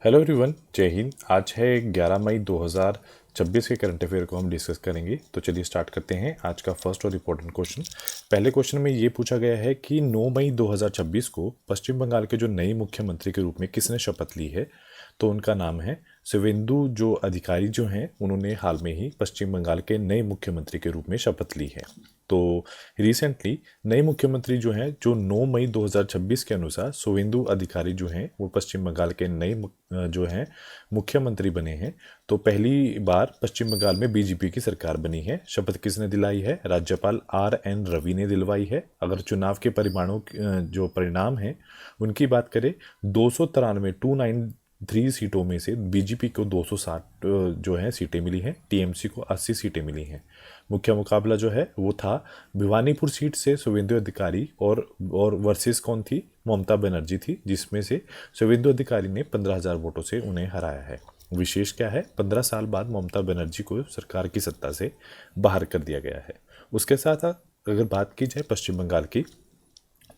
Hello everyone, जय हिंद। आज है 11 मई 2026 के करंट अफेयर को हम डिस्कस करेंगे। तो चलिए स्टार्ट करते हैं आज का फर्स्ट और इम्पोर्टेंट क्वेश्चन। पहले क्वेश्चन में ये पूछा गया है कि 9 मई 2026 को पश्चिम बंगाल के जो नए मुख्यमंत्री के रूप में किसने शपथ ली है। तो उनका नाम है शुवेंदु जो अधिकारी जो हैं उन्होंने हाल में ही पश्चिम बंगाल के नए मुख्यमंत्री के रूप में शपथ ली है। तो रिसेंटली नए मुख्यमंत्री जो हैं जो 9 मई 2026 के अनुसार शुवेंदु अधिकारी जो हैं वो पश्चिम बंगाल के नए जो हैं मुख्यमंत्री बने हैं। तो पहली बार पश्चिम बंगाल में बीजेपी की सरकार बनी है। शपथ किसने दिलाई है? राज्यपाल RN रवि ने दिलवाई है। अगर चुनाव के परिणामों जो परिणाम हैं उनकी बात करें, 293 सीटों में से बीजेपी को 260 जो है सीटें मिली हैं, टीएमसी को 80 सीटें मिली हैं। मुख्य मुकाबला जो है वो था भिवानीपुर सीट से शुवेंदु अधिकारी और वर्सेस कौन थी? ममता बनर्जी थी, जिसमें से शुवेंदु अधिकारी ने 15,000 वोटों से उन्हें हराया है। विशेष क्या है, 15 साल बाद ममता बनर्जी को सरकार की सत्ता से बाहर कर दिया गया है। उसके साथ अगर बात की जाए पश्चिम बंगाल की,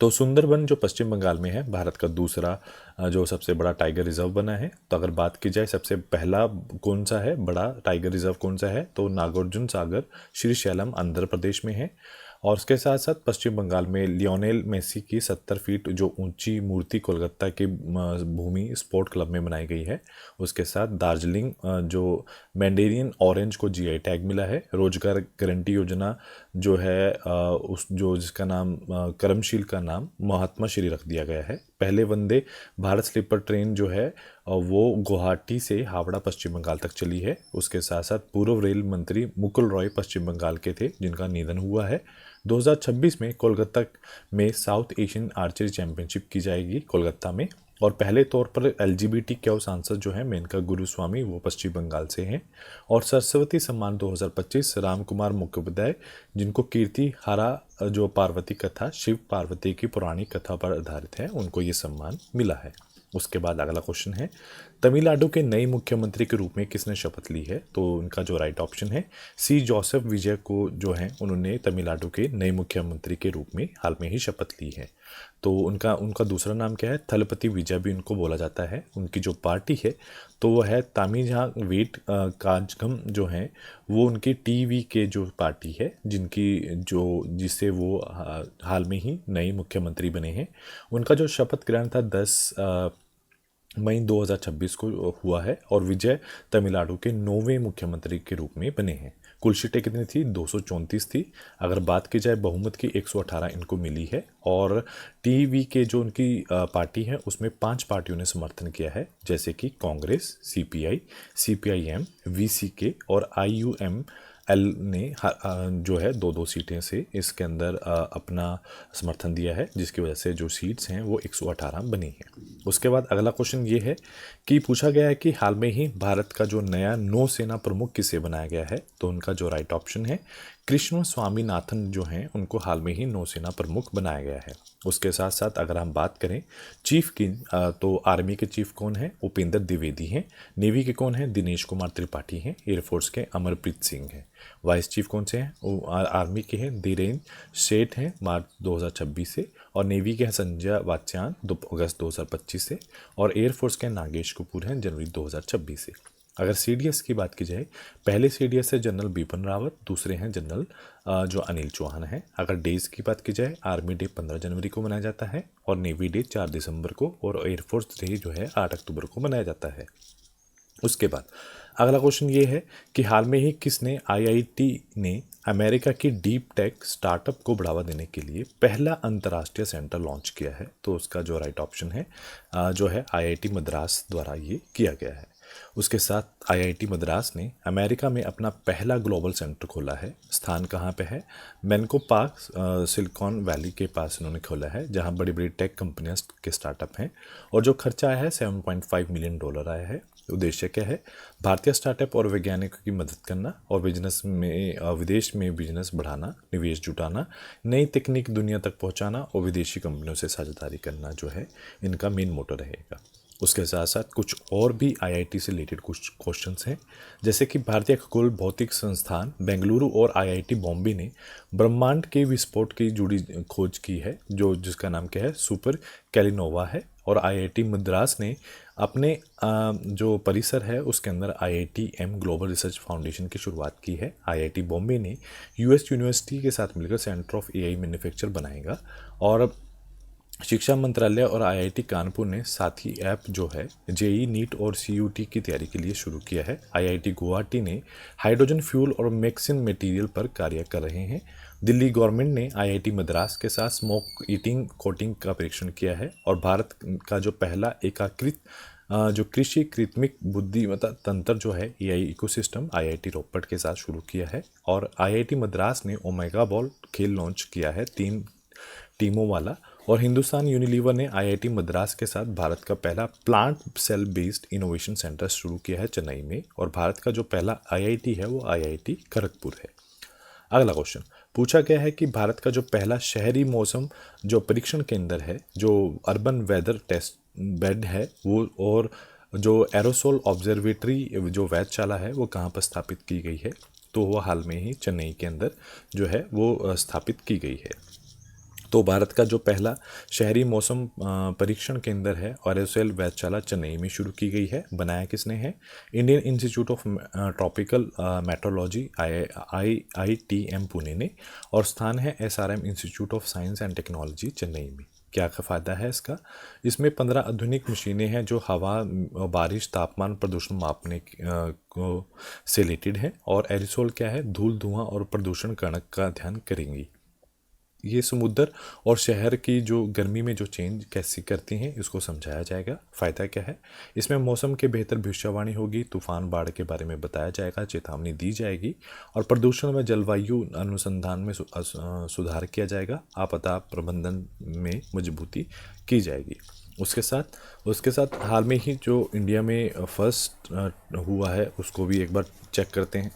तो सुंदरबन जो पश्चिम बंगाल में है भारत का दूसरा जो सबसे बड़ा टाइगर रिजर्व बना है। तो अगर बात की जाए सबसे पहला कौन सा है बड़ा टाइगर रिजर्व कौन सा है, तो नागार्जुन सागर श्रीशैलम आंध्र प्रदेश में है। और उसके साथ साथ पश्चिम बंगाल में लियोनेल मेसी की 70 फीट जो ऊंची मूर्ति कोलकाता के भूमि स्पोर्ट क्लब में बनाई गई है। उसके साथ दार्जिलिंग जो मैंडेरियन ऑरेंज को GI टैग मिला है। रोजगार गारंटी योजना जो है उस जो जिसका नाम कर्मशील का नाम महात्मा श्री रख दिया गया है। पहले वंदे भारत स्लीपर ट्रेन जो है वो गुवाहाटी से हावड़ा पश्चिम बंगाल तक चली है। उसके साथ साथ पूर्व रेल मंत्री मुकुल रॉय पश्चिम बंगाल के थे जिनका निधन हुआ है। 2026 में कोलकाता में साउथ एशियन आर्चरी चैंपियनशिप की जाएगी कोलकाता में। और पहले तौर पर LGBTQ सांसद जो है मेनका गुरुस्वामी वो पश्चिम बंगाल से हैं। और सरस्वती सम्मान 2025 राम कुमार मुखोपाध्याय, जिनको कीर्ति हरा जो पार्वती कथा शिव पार्वती की पौराणिक कथा पर आधारित है, उनको ये सम्मान मिला है। उसके बाद अगला क्वेश्चन है, तमिलनाडु के नए मुख्यमंत्री के रूप में किसने शपथ ली है? तो उनका जो राइट ऑप्शन है C जोसेफ विजय को जो है उन्होंने तमिलनाडु के नए मुख्यमंत्री के रूप में हाल में ही शपथ ली है। तो उनका दूसरा नाम क्या है? थलपति विजय भी उनको बोला जाता है। उनकी जो पार्टी है तो वो है तामिझांग वेट काजगम जो है वो उनकी TV के जो पार्टी है जिससे वो हाल में ही नए मुख्यमंत्री बने हैं। उनका जो शपथ ग्रहण था 10 मई 2026 को हुआ है और विजय तमिलनाडु के 9वें मुख्यमंत्री के रूप में बने हैं। कुल सीटें कितनी थी? 234 थी। अगर बात की जाए बहुमत की 118 इनको मिली है। और TV के जो उनकी पार्टी है उसमें 5 पार्टियों ने समर्थन किया है, जैसे कि कांग्रेस, CPI, CPIM, VCK और IUML ने जो है 2-2 सीटें से इसके अंदर अपना समर्थन दिया है, जिसकी वजह से जो सीट्स हैं वो 118 बनी हैं। उसके बाद अगला क्वेश्चन ये है कि पूछा गया है कि हाल में ही भारत का जो नया नौसेना प्रमुख किसे बनाया गया है? तो उनका जो राइट ऑप्शन है कृष्ण स्वामीनाथन जो हैं उनको हाल में ही नौसेना प्रमुख बनाया गया है। उसके साथ साथ अगर हम बात करें चीफ की, तो आर्मी के चीफ कौन है? उपेंद्र द्विवेदी हैं। नेवी के कौन है? दिनेश कुमार त्रिपाठी हैं। एयरफोर्स के अमरप्रीत सिंह हैं। वाइस चीफ कौन से हैं? वो आर्मी के हैं धीरेन्द्र सेठ हैं मार्च 2026 से। और नेवी के हैं संजय वाच्यान अगस्त 2025 से। और एयरफोर्स के नागेश कपूर हैं जनवरी 2026 से। अगर CDS की बात की जाए, पहले CDS है जनरल बिपिन रावत, दूसरे हैं जनरल जो अनिल चौहान हैं। अगर डेज की बात की जाए, आर्मी डे 15 जनवरी को मनाया जाता है और नेवी डे 4 दिसंबर को और एयरफोर्स डे जो है 8 अक्टूबर को मनाया जाता है। उसके बाद अगला क्वेश्चन ये है कि हाल में ही किसने IIT ने अमेरिका की डीप टेक स्टार्टअप को बढ़ावा देने के लिए पहला अंतर्राष्ट्रीय सेंटर लॉन्च किया है? तो उसका जो राइट ऑप्शन है जो है IIT मद्रास द्वारा ये किया गया है। उसके साथ IIT मद्रास ने अमेरिका में अपना पहला ग्लोबल सेंटर खोला है। स्थान कहाँ पे है? मेनको पार्क सिलिकॉन वैली के पास इन्होंने खोला है, जहाँ बड़ी बड़ी टेक कंपनियां के स्टार्टअप हैं। और जो खर्चा आया है $7.5 मिलियन आया है। उद्देश्य क्या है? भारतीय स्टार्टअप और वैज्ञानिकों की मदद करना और बिजनेस में विदेश में बिजनेस बढ़ाना, निवेश जुटाना, नई तकनीक दुनिया तक पहुंचाना और विदेशी कंपनियों से साझेदारी करना जो है इनका मेन मोटो रहेगा। उसके साथ साथ कुछ और भी IIT से रिलेटेड कुछ क्वेश्चंस हैं, जैसे कि भारतीय खगोल भौतिक संस्थान बेंगलुरु और IIT बॉम्बे ने ब्रह्मांड के विस्फोट की जुड़ी खोज की है, जिसका नाम क्या है? सुपर कैलिनोवा है। और आईआईटी मद्रास ने अपने जो परिसर है उसके अंदर आईआईटीएम ग्लोबल रिसर्च फाउंडेशन की शुरुआत की है। आईआईटी बॉम्बे ने यूएस यूनिवर्सिटी के साथ मिलकर सेंटर ऑफ एआई मैन्युफैक्चर बनाएगा। और शिक्षा मंत्रालय और आईआईटी कानपुर ने साथी ऐप जो है जेई नीट और सीयूटी की तैयारी के लिए शुरू किया है। आईआईटी गुवाहाटी ने हाइड्रोजन फ्यूल और मैक्सिन मटेरियल पर कार्य कर रहे हैं। दिल्ली गवर्नमेंट ने आईआईटी मद्रास के साथ स्मोक ईटिंग कोटिंग का परीक्षण किया है। और भारत का जो पहला एकीकृत जो कृषि कृत्रिम बुद्धिमत्ता तंत्र जो है एआई इकोसिस्टम आईआईटी रोपड़ के साथ शुरू किया है। और आईआईटी मद्रास ने ओमेगा बॉल खेल लॉन्च किया है 3 टीमों वाला। और हिंदुस्तान यूनिलीवर ने आईआईटी मद्रास के साथ भारत का पहला plant cell based innovation centre शुरू किया है चेन्नई में। और भारत का जो पहला आईआईटी है वो आईआईटी खड़गपुर है। अगला क्वेश्चन पूछा गया है कि भारत का जो पहला शहरी मौसम जो परीक्षण केंद्र है, जो अर्बन वेदर टेस्ट बेड है वो, और जो एरोसोल ऑब्जर्वेटरी जो वेधशाला है वो कहाँ पर स्थापित की गई है, तो वो हाल में ही चेन्नई के अंदर जो है वो स्थापित की गई है। तो भारत का जो पहला शहरी मौसम परीक्षण केंद्र है एरोसोल वेधशाला चेन्नई में शुरू की गई है। बनाया किसने है? Indian institute of tropical metrology IITM Pune ने। और स्थान है SRM institute of science and technology Chennai में। क्या फ़ायदा है इसका? इसमें 15 आधुनिक मशीनें हैं जो हवा, बारिश, तापमान, प्रदूषण मापने को से रिलेटेड है। और एरोसोल क्या है? धूल, धुआं और प्रदूषण कणक का ध्यान करेंगी। ये समुद्र और शहर की जो गर्मी में जो चेंज कैसी करती हैं इसको समझाया जाएगा। फ़ायदा क्या है? इसमें मौसम के बेहतर भविष्यवाणी होगी, तूफान, बाढ़ के बारे में बताया जाएगा, चेतावनी दी जाएगी। और प्रदूषण व जलवायु अनुसंधान में सुधार किया जाएगा। आपदा प्रबंधन में मजबूती की जाएगी। उसके साथ हाल में ही जो इंडिया में फर्स्ट हुआ है उसको भी एक बार चेक करते हैं।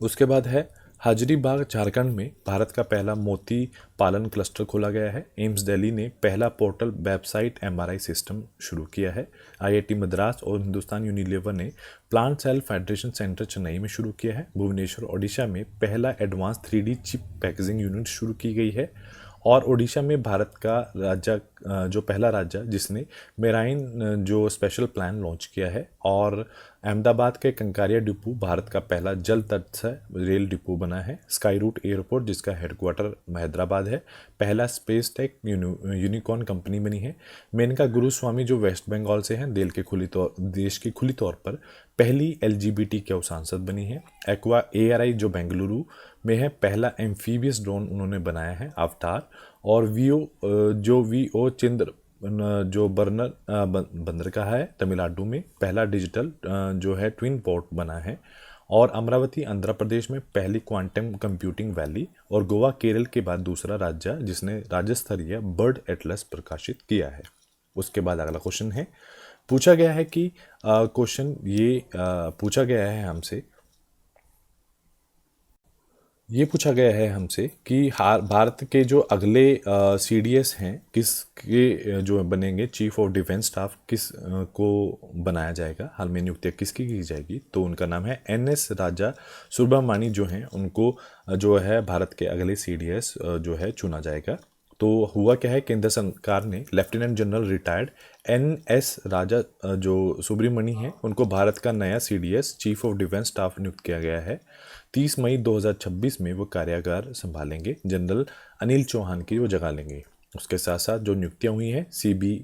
उसके बाद है हजारीबाग झारखंड में भारत का पहला मोती पालन क्लस्टर खोला गया है। एम्स दिल्ली ने पहला पोर्टल वेबसाइट MRI सिस्टम शुरू किया है। आईआईटी मद्रास और हिंदुस्तान यूनिलीवर ने plant cell federation centre Chennai में शुरू किया है। भुवनेश्वर ओडिशा में पहला advance 3D chip packaging unit शुरू की गई है। और ओडिशा में भारत का राज्य जो पहला राज्य जिसने मेराइन जो स्पेशल प्लान लॉन्च किया है। और अहमदाबाद के कंकारिया डिपो भारत का पहला जल तट से रेल डिपो बना है। स्काई रूट एयरपोर्ट जिसका हेडक्वार्टर हैदराबाद है, पहला स्पेस टेक यूनिकॉर्न कंपनी बनी है। मेनका गुरुस्वामी जो वेस्ट बंगाल से हैं देश की खुली तौर पर पहली LGBT सांसद बनी है। एक्वा ARI जो बेंगलुरु में है, पहला एम्फीबियस ड्रोन उन्होंने बनाया है अवतार। और VO चंद्र जो बंदर का है तमिलनाडु में, पहला डिजिटल जो है ट्विन पोर्ट बना है। और अमरावती आंध्र प्रदेश में पहली क्वांटम कंप्यूटिंग वैली। और गोवा केरल के बाद दूसरा राज्य जिसने राज्य स्तरीय बर्ड एटलस प्रकाशित किया है। उसके बाद अगला क्वेश्चन है पूछा गया है कि क्वेश्चन ये पूछा गया है हमसे, ये पूछा गया है हमसे कि भारत के जो अगले CDS हैं किसके जो बनेंगे, चीफ ऑफ डिफेंस स्टाफ किस को बनाया जाएगा, हाल में नियुक्ति किसकी की जाएगी? तो उनका नाम है NS राजा सुब्रमणी जो हैं उनको जो है भारत के अगले CDS जो है चुना जाएगा। तो हुआ क्या है, केंद्र सरकार ने लेफ्टिनेंट जनरल रिटायर्ड NS राजा जो सुब्रमणी हैं उनको भारत का नया CDS chief of defence staff नियुक्त किया गया है। 30 मई 2026 में वो कार्यभार संभालेंगे। जनरल अनिल चौहान की वो जगह लेंगे। उसके साथ साथ जो नियुक्तियां हुई हैं CB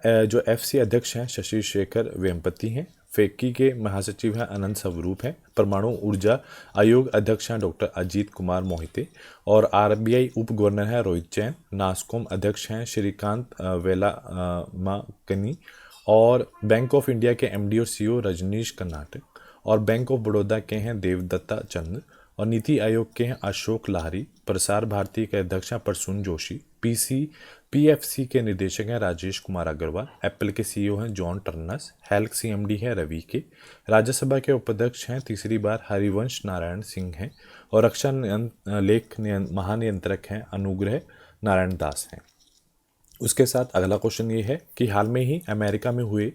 जो FC अध्यक्ष हैं शशि शेखर वेम्पति हैं। FECI के महासचिव हैं अनंत स्वरूप हैं। परमाणु ऊर्जा आयोग अध्यक्ष हैं डॉक्टर अजीत कुमार मोहिते। और RBI उप गवर्नर हैं रोहित जैन। नास्कॉम अध्यक्ष हैं श्रीकांत वेलामाकनी। और बैंक ऑफ इंडिया के MD और CEO रजनीश कर्नाटक। और बैंक ऑफ बड़ौदा के हैं देवदत्ता चंद्र। और नीति आयोग के हैं अशोक लाहरी। प्रसार भारती के अध्यक्ष हैं प्रसून जोशी। PFC के निदेशक हैं राजेश कुमार अग्रवाल। एप्पल के CEO हैं जॉन टर्नस। हेल्थ CMD है रवि के। राज्यसभा के उपाध्यक्ष हैं तीसरी बार हरिवंश नारायण सिंह हैं। और रक्षा लेख महानियंत्रक हैं अनुग्रह नारायण दास हैं। उसके साथ अगला क्वेश्चन ये है कि हाल में ही अमेरिका में हुए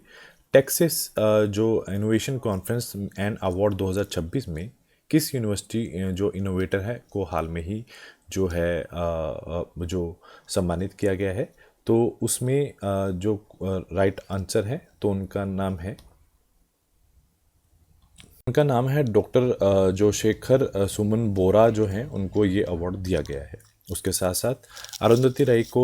टेक्सास जो इनोवेशन कॉन्फ्रेंस एंड अवार्ड 2026 में किस यूनिवर्सिटी जो इनोवेटर है को हाल में ही जो है जो सम्मानित किया गया है? तो उसमें जो राइट आंसर है तो उनका नाम है डॉक्टर जो शेखर सुमन बोरा जो हैं, उनको ये अवार्ड दिया गया है। उसके साथ साथ अरुंधति राय को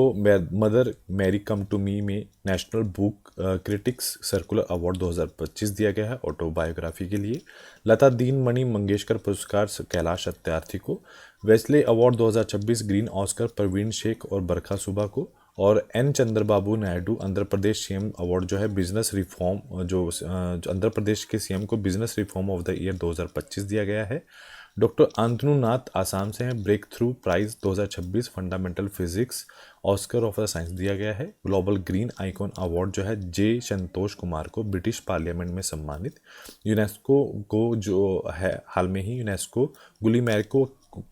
Mother Mary come to me में National Book Critics circular award 2025 दिया गया है ऑटोबायोग्राफी के लिए। लता दीन मणि मंगेशकर पुरस्कार कैलाश सत्यार्थी को। Wesley award 2026 Green Oscar Praveen Shaikh और बरखा सुबा को। और N Chandrababu Naidu Andhra Pradesh CM award जो है बिजनेस रिफॉर्म जो आंध्र प्रदेश के सीएम को business reform of the year 2025 दिया गया है। डॉक्टर आंतनु नाथ आसाम से हैं, Breakthrough Prize 2026 fundamental physics Oscar of the science दिया गया है। ग्लोबल ग्रीन आइकॉन अवार्ड जो है जे संतोष कुमार को ब्रिटिश पार्लियामेंट में सम्मानित। यूनेस्को को जो है हाल में ही UNESCO Guillermo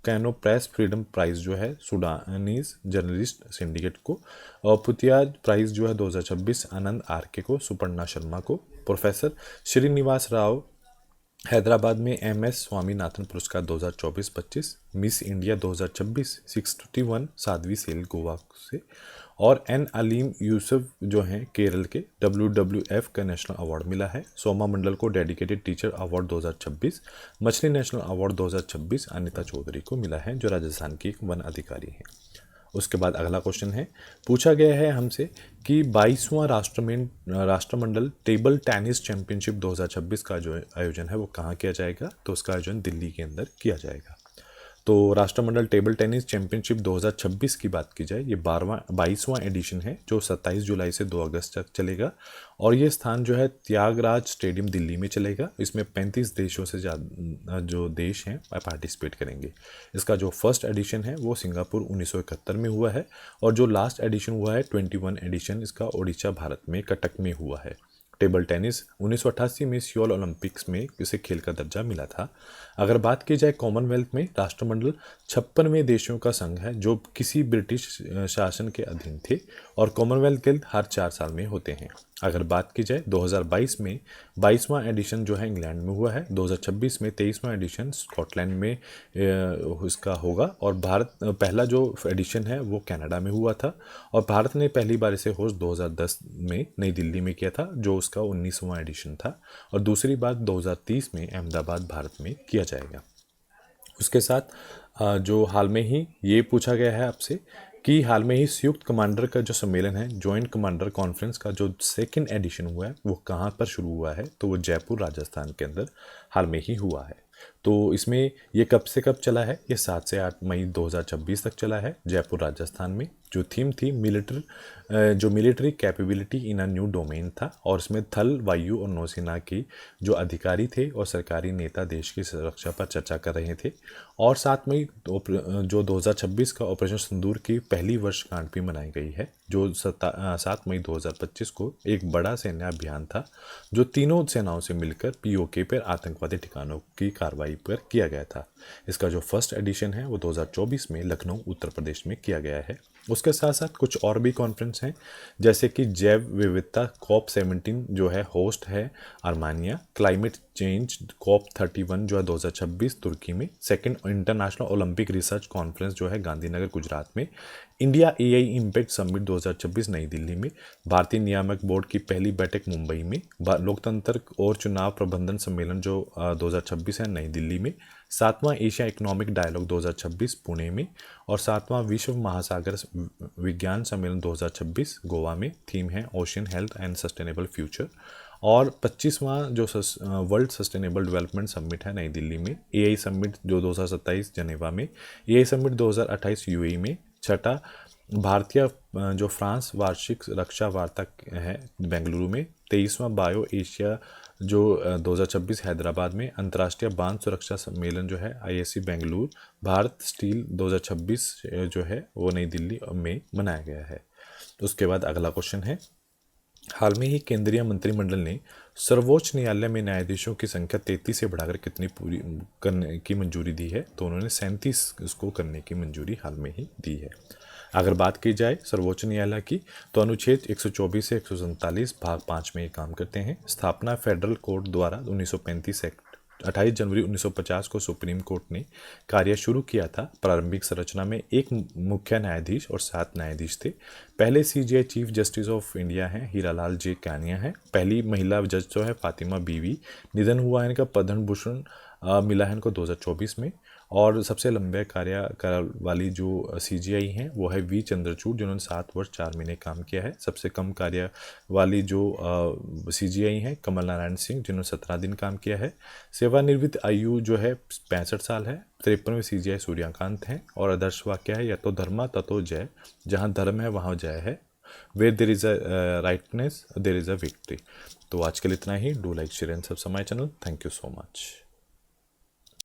Cano press freedom prize जो है सुडानीज जर्नलिस्ट सिंडिकेट को। और पुतियाज प्राइज जो है 2026 आनंद आरके को, सुपर्णा शर्मा को। प्रोफेसर श्रीनिवास राव हैदराबाद में एमएस स्वामीनाथन पुरस्कार 2024-25। मिस इंडिया 2026 61 साध्वी सेल गोवा से। और एन अलीम यूसुफ जो हैं केरल के, WWF का नेशनल अवार्ड मिला है। सोमा मंडल को डेडिकेटेड टीचर अवार्ड 2026। मछली नेशनल अवार्ड 2026 अनिता चौधरी को मिला है, जो राजस्थान की एक वन अधिकारी हैं। उसके बाद अगला क्वेश्चन है, पूछा गया है हमसे कि 22वां राष्ट्रमंडल टेबल टेनिस चैंपियनशिप 2026 का जो आयोजन है वो कहाँ किया जाएगा? तो उसका आयोजन दिल्ली के अंदर किया जाएगा। तो राष्ट्रमंडल टेबल टेनिस चैंपियनशिप 2026 की बात की जाए, ये 22वां एडिशन है जो 27 जुलाई से 2 अगस्त तक चलेगा। और ये स्थान जो है त्यागराज स्टेडियम दिल्ली में चलेगा। इसमें 35 देशों से ज़्यादा जो देश हैं पार्टिसिपेट करेंगे। इसका जो फर्स्ट एडिशन है वो सिंगापुर 1971 में हुआ है। और जो लास्ट एडिशन हुआ है 21 एडिशन इसका ओडिशा भारत में कटक में हुआ है। टेबल टेनिस 1988 में सियोल ओलंपिक्स में इसे खेल का दर्जा मिला था। अगर बात की जाए कॉमनवेल्थ में, राष्ट्रमंडल 56वें देशों का संघ है जो किसी ब्रिटिश शासन के अधीन थे। और कॉमनवेल्थ खेल हर 4 साल में होते हैं। अगर बात की जाए 2022 में 22वां एडिशन जो है इंग्लैंड में हुआ है। 2026 में 23वां एडिशन स्कॉटलैंड में इसका होगा। और भारत पहला जो एडिशन है वो कनाडा में हुआ था। और भारत ने पहली बार इसे होस्ट 2010 में नई दिल्ली में किया था, जो उसका 19वां एडिशन था। और दूसरी बार 2030 में अहमदाबाद भारत में किया जाएगा। उसके साथ जो हाल में ही ये पूछा गया है आपसे कि हाल में ही संयुक्त कमांडर का जो सम्मेलन है, जॉइंट कमांडर कॉन्फ्रेंस का जो 2nd एडिशन हुआ है वो कहाँ पर शुरू हुआ है? तो वो जयपुर राजस्थान के अंदर हाल में ही हुआ है। तो इसमें ये कब से कब चला है? ये 7 से 8 मई 2026 तक चला है जयपुर राजस्थान में। जो थीम थी military capability in a new domain था। और इसमें थल, वायु और नौसेना की जो अधिकारी थे और सरकारी नेता देश की सुरक्षा पर चर्चा कर रहे थे। और 7 मई जो 2026 का ऑपरेशन सिंदूर की पहली वर्षगांठ भी मनाई गई है, जो 7 मई 2025 को एक बड़ा सैन्य अभियान था जो तीनों सेनाओं से मिलकर पीओके पर आतंकवादी ठिकानों की कार्रवाई पर किया गया था। इसका जो फर्स्ट एडिशन है वो 2024 में लखनऊ उत्तर प्रदेश में किया गया है। उसके साथ साथ कुछ और भी कॉन्फ्रेंस हैं, जैसे कि जैव विविधता COP17 जो है होस्ट है आर्मानिया। क्लाइमेट चेंज COP31 जो है 2026 तुर्की में। 2nd international Olympic research conference जो है गांधीनगर गुजरात में। इंडिया AI इम्पैक्ट समिट 2026 नई दिल्ली में। भारतीय नियामक बोर्ड की पहली बैठक मुंबई में। लोकतंत्र और चुनाव प्रबंधन सम्मेलन जो 2026 है नई दिल्ली में। 7वां एशिया इकोनॉमिक डायलॉग 2026 पुणे में। और 7वां विश्व महासागर विज्ञान सम्मेलन 2026 गोवा में। थीम है ocean health and sustainable future. और 25वां जो वर्ल्ड सस्टेनेबल डेवलपमेंट समिट है नई दिल्ली में। AI समिट जो 2027 जनेवा में। AI समिट 2028 UAE में। 6ठा भारतीय जो फ्रांस वार्षिक रक्षा वार्ता है बेंगलुरु में। 23वां बायो एशिया जो 2026 हैदराबाद में। अंतर्राष्ट्रीय बांध सुरक्षा सम्मेलन जो है ISC बेंगलुरु। भारत स्टील 2026 जो है वो नई दिल्ली में मनाया गया है। उसके बाद अगला क्वेश्चन है, हाल में ही केंद्रीय मंत्रिमंडल ने सर्वोच्च न्यायालय में न्यायाधीशों की संख्या 33 से बढ़ाकर कितनी पूरी करने की मंजूरी दी है? तो उन्होंने 37 इसको करने की मंजूरी हाल में ही दी है। अगर बात की जाए सर्वोच्च न्यायालय की, तो अनुच्छेद 124 से 147 भाग 5 में ये काम करते हैं। स्थापना फेडरल कोर्ट द्वारा 1935 एक्ट 28 जनवरी 1950 को सुप्रीम कोर्ट ने कार्य शुरू किया था। प्रारंभिक संरचना में एक मुख्य न्यायाधीश और 7 न्यायाधीश थे। पहले CGI chief justice of India हैं हीरालाल जे कानिया हैं। पहली महिला जज जो है फातिमा बीवी। निधन हुआ है इनका, पद्म भूषण मिला है इनको 2024 में। और सबसे लंबे कार्यकाल वाली जो सीजीआई हैं वो है वी चंद्रचूड़, जिन्होंने 7 वर्ष 4 महीने काम किया है। सबसे कम कार्य वाली जो सीजीआई हैं कमल नारायण सिंह, जिन्होंने 17 दिन काम किया है। सेवानिवृत्त आयु जो है 65 साल है। 53वें सीजीआई सूर्यकांत हैं। और आदर्श वाक्य है, या तो धर्मा ततो जय, जहाँ धर्म है वहाँ जय है। Where there is a rightness there is a victory. तो आज के लिए इतना ही। Do like share and subscribe my channel. Thank you so much.